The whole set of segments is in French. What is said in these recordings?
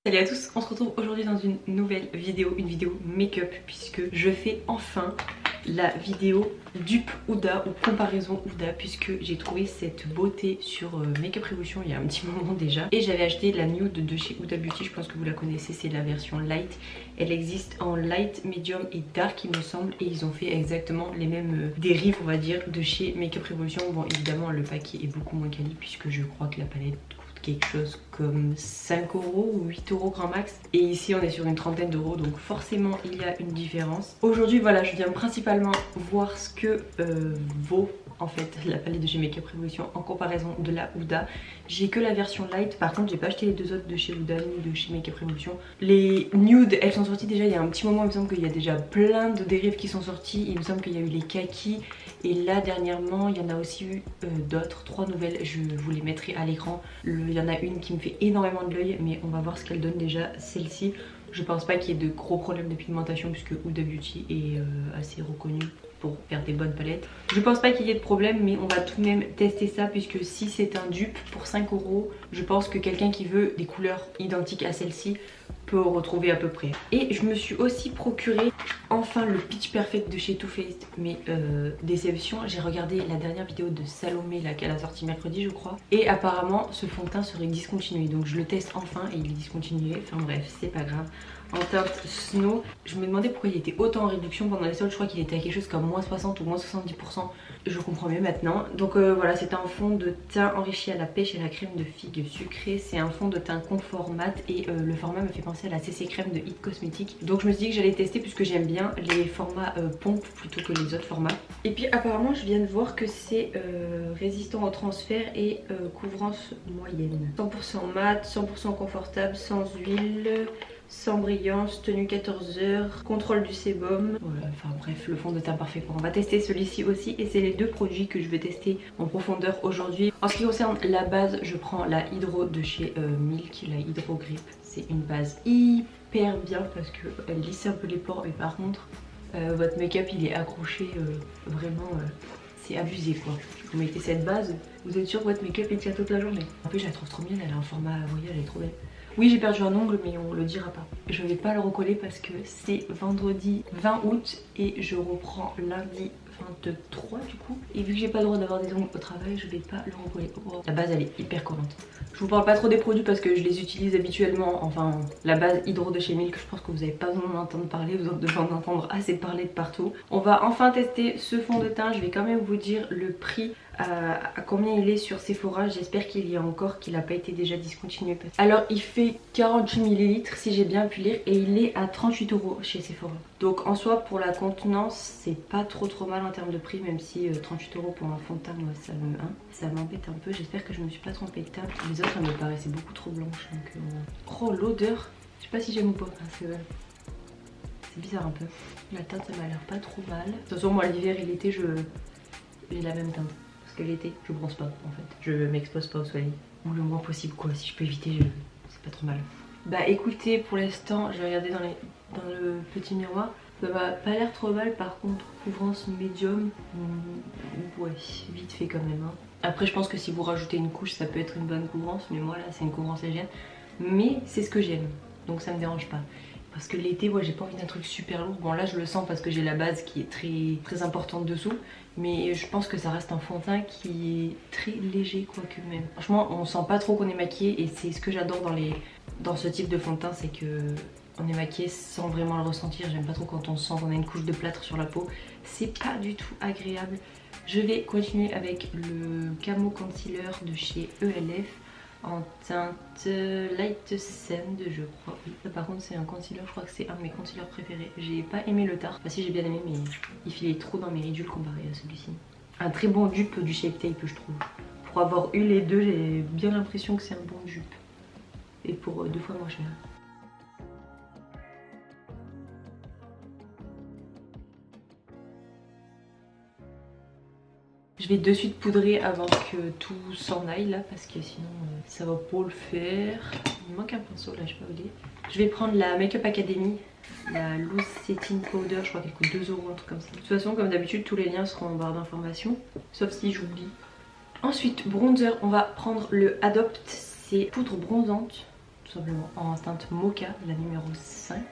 Salut à tous, on se retrouve aujourd'hui dans une nouvelle vidéo, une vidéo make-up, puisque je fais enfin la vidéo dupe Huda ou comparaison Huda, puisque j'ai trouvé cette beauté sur Makeup Revolution il y a un petit moment déjà. Et j'avais acheté la nude de chez Huda Beauty, je pense que vous la connaissez, c'est la version light. Elle existe en light, medium et dark il me semble, et ils ont fait exactement les mêmes dérives on va dire de chez Makeup Revolution. Bon évidemment le paquet est beaucoup moins quali puisque je crois que la palette quelque chose comme 5 euros ou 8 euros grand max, et ici on est sur une trentaine d'euros, donc forcément il y a une différence. Aujourd'hui voilà, je viens principalement voir ce que vaut en fait la palette de chez Makeup Revolution en comparaison de la Huda. J'ai que la version light, par contre j'ai pas acheté les deux autres de chez Huda ni de chez Makeup Revolution. Les nudes elles sont sorties déjà il y a un petit moment, il me semble qu'il y a déjà plein de dérives qui sont sorties. Il me semble qu'il y a eu les kakis, et là dernièrement il y en a aussi eu d'autres, 3 nouvelles, je vous les mettrai à l'écran. Il y en a une qui me fait énormément de l'œil, mais on va voir ce qu'elle donne déjà. Celle-ci, je pense pas qu'il y ait de gros problèmes de pigmentation puisque Huda Beauty est assez reconnue pour faire des bonnes palettes. Je pense pas qu'il y ait de problème, mais on va tout de même tester ça, puisque si c'est un dupe pour 5 euros, je pense que quelqu'un qui veut des couleurs identiques à celle-ci peut retrouver à peu près. Et je me suis aussi procuré enfin le Pitch Perfect de chez Too Faced, mais déception, j'ai regardé la dernière vidéo de Salomé là qu'elle a sorti mercredi je crois, et apparemment ce fond de teint serait discontinué, donc je le teste enfin et il est discontinué, enfin bref c'est pas grave. En teinte Snow, je me demandais pourquoi il était autant en réduction pendant les soldes, je crois qu'il était à quelque chose comme moins 60 ou moins 70%, je comprends mieux maintenant. Donc voilà, c'est un fond de teint enrichi à la pêche et à la crème de figue sucrée, c'est un fond de teint confort mat, et le format me fait penser à la CC crème de It Cosmetics, donc je me suis dit que j'allais tester puisque j'aime bien les formats pompe plutôt que les autres formats. Et puis apparemment je viens de voir que c'est résistant au transfert et couvrance moyenne, 100% mat, 100% confortable, sans huile, sans brillance, tenue 14 heures, contrôle du sébum, voilà, enfin bref le fond de teint parfait quoi. On va tester celui-ci aussi, et c'est les deux produits que je vais tester en profondeur aujourd'hui. En ce qui concerne la base, je prends la Hydro de chez Milk, la Hydro Grip. C'est une base hyper bien parce qu'elle lisse un peu les pores, mais par contre votre make-up il est accroché vraiment, c'est abusé quoi. Vous mettez cette base, vous êtes sûr que votre make-up il tient toute la journée. En plus je la trouve trop mignonne, elle a un format voyage, elle est trop belle. Oui j'ai perdu un ongle mais on le dira pas. Je vais pas le recoller parce que c'est vendredi 20 août et je reprends lundi 23 du coup. Et vu que j'ai pas le droit d'avoir des ongles au travail, je vais pas le recoller. Oh. La base elle est hyper collante. Je vous parle pas trop des produits parce que je les utilise habituellement. Enfin la base Hydro de chez Milk, je pense que vous avez pas besoin d'entendre parler, vous devez en entendre assez parler de partout. On va enfin tester ce fond de teint. Je vais quand même vous dire le prix à combien il est sur Sephora. J'espère qu'il y a encore, qu'il n'a pas été déjà discontinué. Alors il fait 48 ml si j'ai bien pu lire, et il est à 38 euros chez Sephora. Donc en soi pour la contenance c'est pas trop mal en termes de prix, même si 38 euros pour un fond de teint moi ça m'embête un peu. J'espère que je me suis pas trompée de teinte. Les autres elles me paraissaient beaucoup trop blanches donc oh l'odeur, je sais pas si j'aime ou pas. C'est bizarre un peu. La teinte ça m'a l'air pas trop mal. De toute façon moi l'hiver et l'été j'ai la même teinte. Que l'été je bronze pas en fait, je m'expose pas au soleil, ou le moins possible quoi, si je peux éviter c'est pas trop mal. Bah écoutez, pour l'instant j'ai regardé dans le petit miroir, ça m'a pas l'air trop mal. Par contre couvrance médium, ouais vite fait quand même hein. Après je pense que si vous rajoutez une couche ça peut être une bonne couvrance, mais moi là c'est une couvrance légère, mais c'est ce que j'aime donc ça me dérange pas. Parce que l'été, moi j'ai pas envie d'un truc super lourd. Bon là je le sens parce que j'ai la base qui est très importante dessous. Mais je pense que ça reste un fond de teint qui est très léger quoique même. Franchement on sent pas trop qu'on est maquillé, et c'est ce que j'adore dans ce type de fond de teint, c'est que on est maquillé sans vraiment le ressentir. J'aime pas trop quand on sent qu'on a une couche de plâtre sur la peau. C'est pas du tout agréable. Je vais continuer avec le Camo Concealer de chez ELF. En teinte Light Sand je crois. Oui. Ça, par contre c'est un concealer, je crois que c'est un de mes concealers préférés. J'ai pas aimé le tarte, enfin si j'ai bien aimé, mais il filait trop dans mes ridules comparé à celui-ci. Un très bon dupe du Shape Tape je trouve. Pour avoir eu les deux j'ai bien l'impression que c'est un bon dupe. Et pour 2 fois moins cher. Je vais de suite poudrer avant que tout s'en aille là, parce que sinon ça va pas le faire. Il me manque un pinceau là, je sais pas où il est. Je vais prendre la Makeup Academy, la Loose Setting Powder, je crois qu'elle coûte 2 euros, un truc comme ça. De toute façon comme d'habitude tous les liens seront en barre d'informations, sauf si j'oublie. Ensuite bronzer, on va prendre le Adopt, c'est poudre bronzante tout simplement, en teinte mocha, la numéro 5.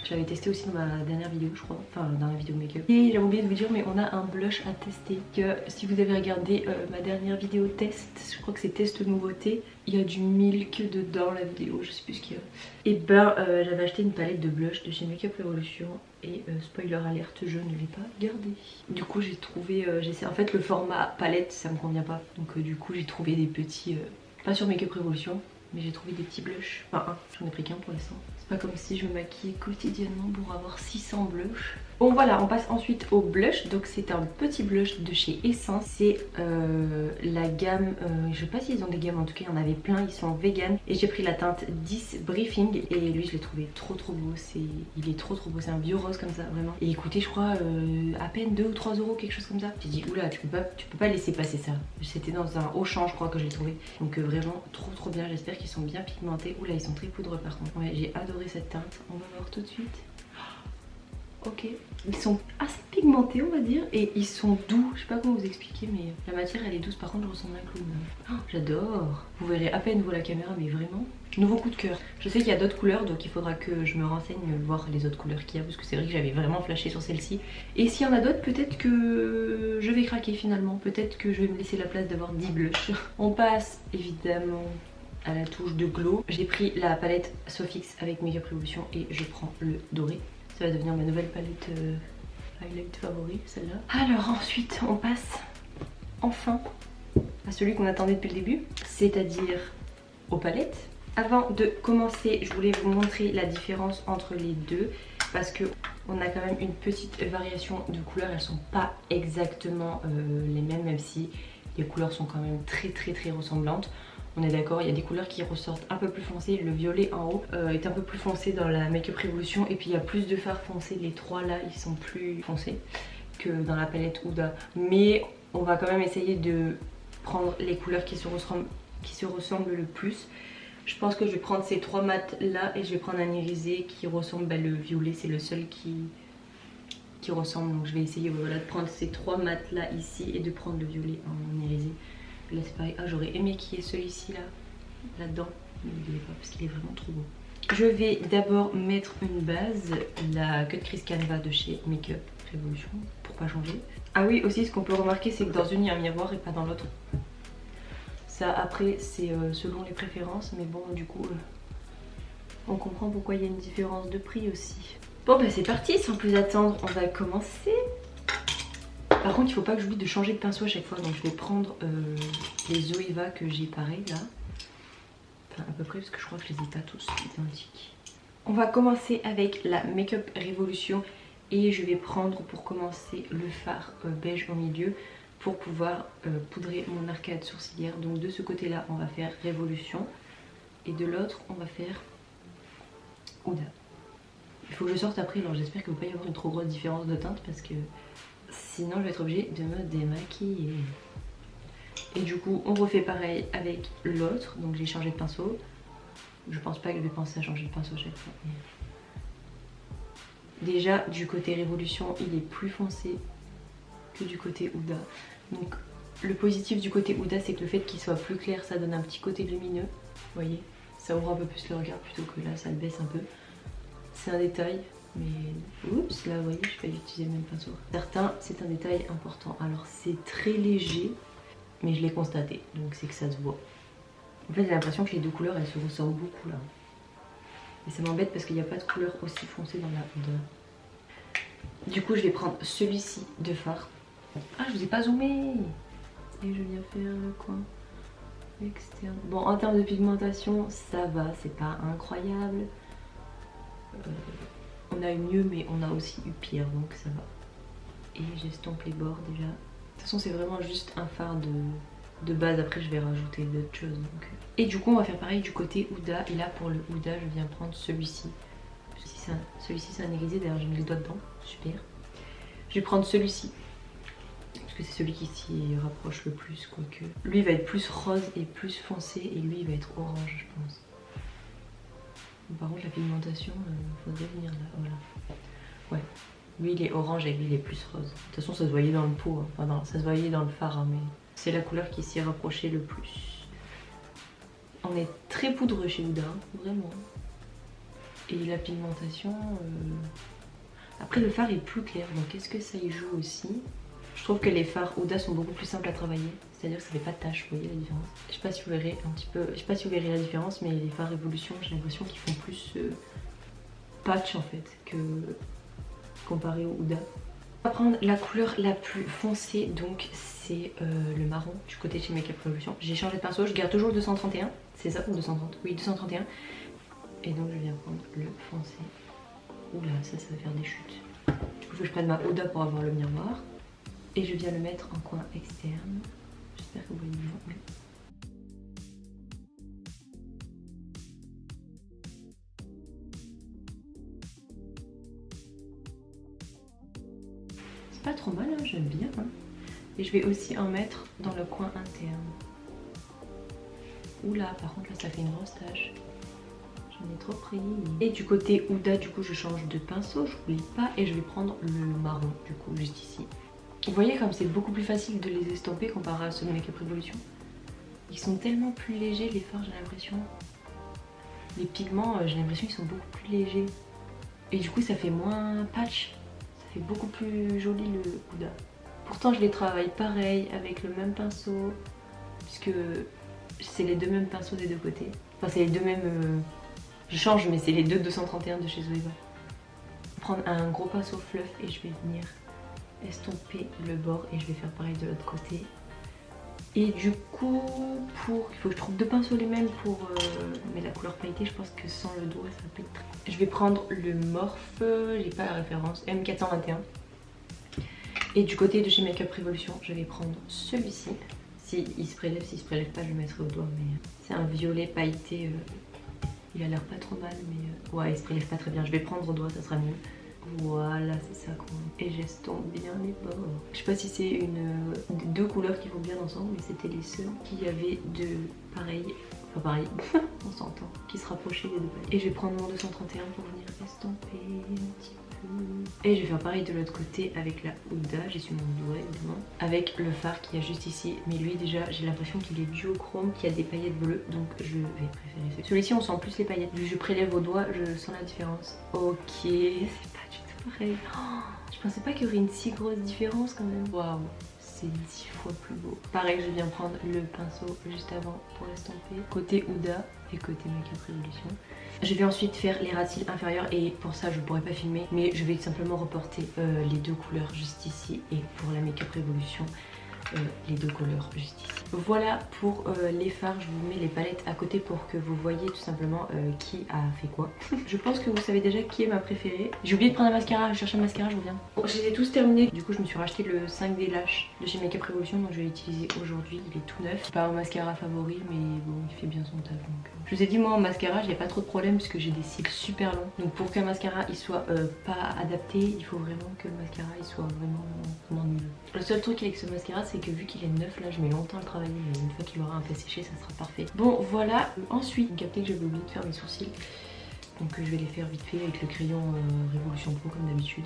Je l'avais testé aussi dans ma dernière vidéo je crois, enfin dans la vidéo make-up. Et j'avais oublié de vous dire, mais on a un blush à tester. Que si vous avez regardé ma dernière vidéo test, je crois que c'est test nouveauté, il y a du milk dedans la vidéo, je sais plus ce qu'il y a. Et ben j'avais acheté une palette de blush de chez Makeup Revolution et spoiler alerte, je ne l'ai pas gardée. Du coup j'ai trouvé, en fait le format palette ça me convient pas, donc du coup j'ai trouvé des petits, pas sur Makeup Revolution, mais j'ai trouvé des petits blushs, enfin j'en ai pris qu'un pour l'instant. C'est pas comme si je me maquillais quotidiennement pour avoir 600 blushs. Bon voilà, on passe ensuite au blush. Donc c'est un petit blush de chez Essence. C'est la gamme, je sais pas s'ils ont des gammes, en tout cas il y en avait plein, ils sont vegan. Et j'ai pris la teinte 10 Briefing et lui je l'ai trouvé trop beau. Il est trop beau, c'est un vieux rose comme ça vraiment. Et écoutez je crois à peine 2 ou 3 euros, quelque chose comme ça. J'ai dit oula tu peux pas laisser passer ça. C'était dans un Auchan je crois que je l'ai trouvé. Donc vraiment trop bien, j'espère qu'ils sont bien pigmentés. Oula ils sont très poudreux par contre. Ouais j'ai adoré cette teinte, on va voir tout de suite. Ok, ils sont assez pigmentés on va dire et ils sont doux, je sais pas comment vous expliquer mais la matière elle est douce, par contre je ressemble à un clown. Oh, j'adore, vous verrez à peine vous la caméra mais vraiment nouveau coup de cœur. Je sais qu'il y a d'autres couleurs donc il faudra que je me renseigne, voir les autres couleurs qu'il y a parce que c'est vrai que j'avais vraiment flashé sur celle-ci. Et s'il y en a d'autres peut-être que je vais craquer finalement, peut-être que je vais me laisser la place d'avoir 10 blushs. On passe évidemment à la touche de glow. J'ai pris la palette Sofix avec Makeup Revolution et je prends le doré. Ça va devenir ma nouvelle palette highlight favori, celle-là. Alors ensuite on passe enfin à celui qu'on attendait depuis le début, c'est-à-dire aux palettes. Avant de commencer, je voulais vous montrer la différence entre les deux parce que on a quand même une petite variation de couleurs. Elles sont pas exactement les mêmes, même si les couleurs sont quand même très ressemblantes. On est d'accord, il y a des couleurs qui ressortent un peu plus foncées. Le violet en haut est un peu plus foncé dans la Makeup Revolution. Et puis il y a plus de fards foncés. Les trois là, ils sont plus foncés que dans la palette Huda. Mais on va quand même essayer de prendre les couleurs qui se ressemblent le plus. Je pense que je vais prendre ces trois mats là et je vais prendre un irisé qui ressemble, le violet c'est le seul qui ressemble. Donc je vais essayer voilà, de prendre ces trois mats là ici et de prendre le violet en irisé. Là c'est pareil, j'aurais aimé qu'il y ait celui-ci là-dedans, mais il n'est pas parce qu'il est vraiment trop beau. Je vais d'abord mettre une base, la Cut Crease Canva de chez Makeup Revolution, pour pas changer. Ah oui aussi ce qu'on peut remarquer c'est que dans une il y a un miroir et pas dans l'autre. Ça après c'est selon les préférences, mais bon du coup on comprend pourquoi il y a une différence de prix aussi. Bon bah c'est parti, sans plus attendre on va commencer. Par contre il faut pas que j'oublie de changer de pinceau à chaque fois, donc je vais prendre les Zoeva que j'ai pareil là. Enfin à peu près parce que je crois que je les ai pas tous identiques. On va commencer avec la Makeup Revolution et je vais prendre pour commencer le fard beige au milieu pour pouvoir poudrer mon arcade sourcilière. Donc de ce côté là on va faire Révolution et de l'autre on va faire Huda. Il faut que je sorte après, alors j'espère qu'il ne va pas y avoir une trop grosse différence de teinte parce que sinon je vais être obligée de me démaquiller. Et du coup on refait pareil avec l'autre, donc j'ai changé de pinceau. Je pense pas que je vais penser à changer de pinceau chaque fois. Déjà du côté Révolution il est plus foncé que du côté Huda. Donc le positif du côté Huda c'est que le fait qu'il soit plus clair ça donne un petit côté lumineux. Vous voyez, ça ouvre un peu plus le regard plutôt que là ça le baisse un peu. C'est un détail. Mais oups là vous voyez je vais utiliser le même pinceau. Certains c'est un détail important. Alors c'est très léger mais je l'ai constaté donc c'est que ça se voit. En fait j'ai l'impression que les deux couleurs elles se ressemblent beaucoup là. Et ça m'embête parce qu'il n'y a pas de couleur aussi foncée dans la Huda. Du coup je vais prendre celui-ci de fard. Ah je vous ai pas zoomé. Et je viens faire le coin externe. Bon en termes de pigmentation ça va, c'est pas incroyable. On a eu mieux mais on a aussi eu pire donc ça va. Et j'estompe les bords déjà. De toute façon c'est vraiment juste un fard de base, après je vais rajouter d'autres choses donc. Et du coup on va faire pareil du côté Huda. Et là pour le Huda je viens prendre celui-ci. Celui-ci c'est un irisé, d'ailleurs j'ai mis le doigt dedans, super. Je vais prendre celui-ci parce que c'est celui qui s'y rapproche le plus, quoique. Lui il va être plus rose et plus foncé et lui il va être orange je pense. Par contre la pigmentation, faudrait venir là, voilà. Ouais, lui il est orange et lui il est plus rose. De toute façon ça se voyait dans le pot, hein. Enfin non, ça se voyait dans le fard, hein, mais c'est la couleur qui s'y rapprochait le plus. On est très poudreux chez Huda, vraiment. Et la pigmentation... Après le fard est plus clair, donc est-ce que ça y joue aussi? Je trouve que les fards Huda sont beaucoup plus simples à travailler, c'est-à-dire que ça fait pas de taches, vous voyez la différence? Je sais pas si vous verrez un petit peu, je sais pas si vous verrez la différence, mais les fards Révolution, j'ai l'impression qu'ils font plus patch en fait que comparé au Huda. On va prendre la couleur la plus foncée, donc c'est le marron du côté de chez Makeup Revolution. J'ai changé de pinceau, je garde toujours le 231, c'est ça ou 230? Oui, 231. Et donc je viens prendre le foncé. Oula, ça va faire des chutes. Du coup, faut que je prenne ma Huda pour avoir le miroir. Et je viens le mettre en coin externe. J'espère que vous voyez bien. Oui. C'est pas trop mal, hein, j'aime bien. Hein. Et je vais aussi en mettre dans le coin interne. Oula, par contre là ça fait une grosse tache. J'en ai trop pris. Et du côté Huda, du coup je change de pinceau, je n'oublie pas. Et je vais prendre le marron, du coup, juste ici. Vous voyez comme c'est beaucoup plus facile de les estomper comparé à ceux de Makeup Revolution. Ils sont tellement plus légers les fards, j'ai l'impression. Les pigments, j'ai l'impression qu'ils sont beaucoup plus légers. Et du coup ça fait moins patch. Ça fait beaucoup plus joli le Huda. Pourtant je les travaille pareil, avec le même pinceau. Puisque c'est les deux mêmes pinceaux des deux côtés. Enfin c'est les deux mêmes... Je change mais c'est les deux 231 de chez Zoeva. Je vais prendre un gros pinceau fluff et je vais venir estomper le bord et je vais faire pareil de l'autre côté. Et du coup, il faut que je trouve deux pinceaux les mêmes pour mais la couleur pailletée, je pense que sans le doigt ça peut être... Je vais prendre le Morphe, j'ai pas la référence, M421. Et du côté de chez Makeup Revolution, je vais prendre celui-ci. S'il se prélève, s'il se prélève pas, je le mettrai au doigt, mais c'est un violet pailleté. Il a l'air pas trop mal, mais ouais, il se prélève pas très bien. Je vais prendre au doigt, ça sera mieux. Voilà, c'est ça quoi. Et j'estompe bien les bords. Je sais pas si c'est des deux couleurs qui vont bien ensemble, mais c'était les seuls qui avaient de pareil, enfin pareil, on s'entend, qui se rapprochaient les deux palettes. Et je vais prendre mon 231 pour venir estomper un petit peu. Et je vais faire pareil de l'autre côté avec la Huda, j'ai su mon doigt évidemment. Avec le fard qui est juste ici, mais lui déjà j'ai l'impression qu'il est duochrome, qu'il y a des paillettes bleues, donc je vais préférer celui-ci. Celui-ci on sent plus les paillettes, vu que je prélève au doigt, je sens la différence. Ok, c'est pas du tout pareil. Oh, je pensais pas qu'il y aurait une si grosse différence quand même. Waouh, c'est 10 fois plus beau. Pareil, je viens prendre le pinceau juste avant pour estomper. Côté Huda et côté Makeup Revolution. Je vais ensuite faire les ras de cils inférieurs et pour ça je pourrais pas filmer, mais je vais simplement reporter les deux couleurs juste ici et pour la Makeup Revolution les deux couleurs juste ici. Voilà pour les fards, je vous mets les palettes à côté pour que vous voyez tout simplement qui a fait quoi. Je pense que vous savez déjà qui est ma préférée. J'ai oublié de prendre un mascara, je cherche un mascara, je reviens. Bon, je les ai tous terminés, du coup je me suis racheté le 5D Lash de chez Makeup Revolution, donc je vais l'utiliser aujourd'hui, il est tout neuf. C'est pas mon mascara favori mais bon il fait bien son taf donc... Je vous ai dit moi en mascara j'ai pas trop de problème puisque j'ai des cils super longs. Donc pour qu'un mascara il soit pas adapté, il faut vraiment que le mascara il soit vraiment nul. Le seul truc avec ce mascara c'est que vu qu'il est neuf là je mets longtemps à le travailler, mais une fois qu'il aura un peu séché ça sera parfait. Bon voilà, ensuite vous captez que j'avais oublié de faire mes sourcils. Donc je vais les faire vite fait avec le crayon Révolution Pro comme d'habitude.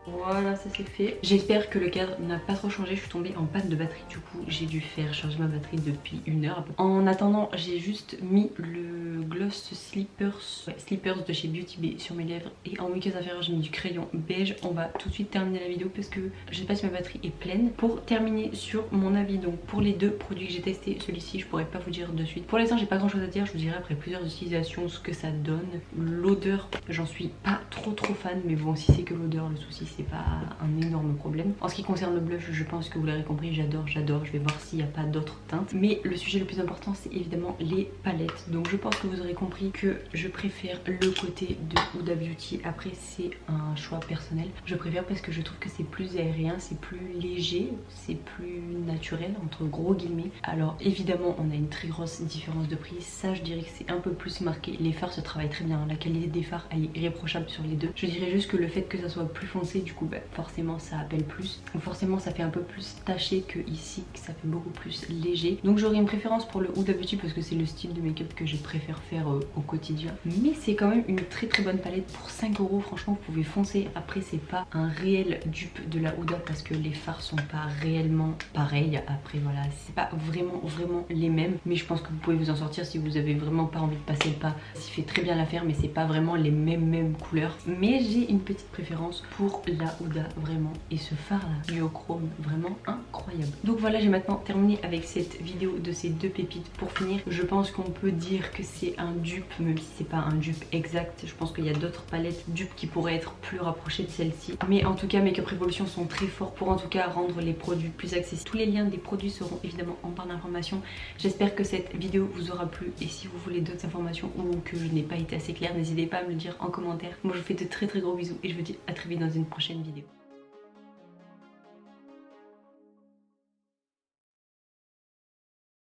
Voilà, ça c'est fait. J'espère que le cadre n'a pas trop changé. Je suis tombée en panne de batterie, du coup j'ai dû faire charger ma batterie depuis 1 heure. En attendant, j'ai juste mis le gloss Slippers de chez Beauty Bay sur mes lèvres. Et en muqueuse inférieure, j'ai mis du crayon beige. On va tout de suite terminer la vidéo parce que je sais pas si ma batterie est pleine. Pour terminer sur mon avis, donc pour les deux produits que j'ai testés, celui-ci je pourrais pas vous dire de suite. Pour l'instant j'ai pas grand chose à dire, je vous dirai après plusieurs utilisations ce que ça donne. L'odeur, j'en suis pas trop fan, mais bon si c'est que l'odeur, le souci c'est pas un énorme problème. En ce qui concerne le blush, je pense que vous l'avez compris, j'adore. Je vais voir s'il n'y a pas d'autres teintes. Mais le sujet le plus important, c'est évidemment les palettes. Donc je pense que vous aurez compris que je préfère le côté de Huda Beauty. Après, c'est un choix personnel. Je préfère parce que je trouve que c'est plus aérien, c'est plus léger, c'est plus naturel, entre gros guillemets. Alors évidemment, on a une très grosse différence de prix. Ça, je dirais que c'est un peu plus marqué. Les fards se travaillent très bien. La qualité des fards, elle est irréprochable sur les deux. Je dirais juste que le fait que ça soit plus foncé, du coup, bah, forcément ça appelle plus, ou forcément ça fait un peu plus taché que ici, que ça fait beaucoup plus léger. Donc j'aurais une préférence pour le Huda Beauty parce que c'est le style de make-up que je préfère faire au quotidien. Mais c'est quand même une très bonne palette pour 5 €. Franchement vous pouvez foncer. Après c'est pas un réel dupe de la Huda parce que les fards sont pas réellement pareils. Après voilà, c'est pas vraiment les mêmes, mais je pense que vous pouvez vous en sortir si vous avez vraiment pas envie de passer le pas. Il fait très bien l'affaire, mais c'est pas vraiment les mêmes couleurs. Mais j'ai une petite préférence pour la Huda vraiment, et ce fard là duochrome vraiment incroyable. Donc voilà, j'ai maintenant terminé avec cette vidéo de ces deux pépites. Pour finir, je pense qu'on peut dire que c'est un dupe, même si c'est pas un dupe exact. Je pense qu'il y a d'autres palettes dupes qui pourraient être plus rapprochées de celle-ci, mais en tout cas Makeup Revolution sont très forts pour en tout cas rendre les produits plus accessibles. Tous les liens des produits seront évidemment en barre d'informations. J'espère que cette vidéo vous aura plu, et si vous voulez d'autres informations ou que je n'ai pas été assez claire, n'hésitez pas à me le dire en commentaire. Moi je vous fais de très gros bisous et je vous dis à très vite dans une prochaine vidéo.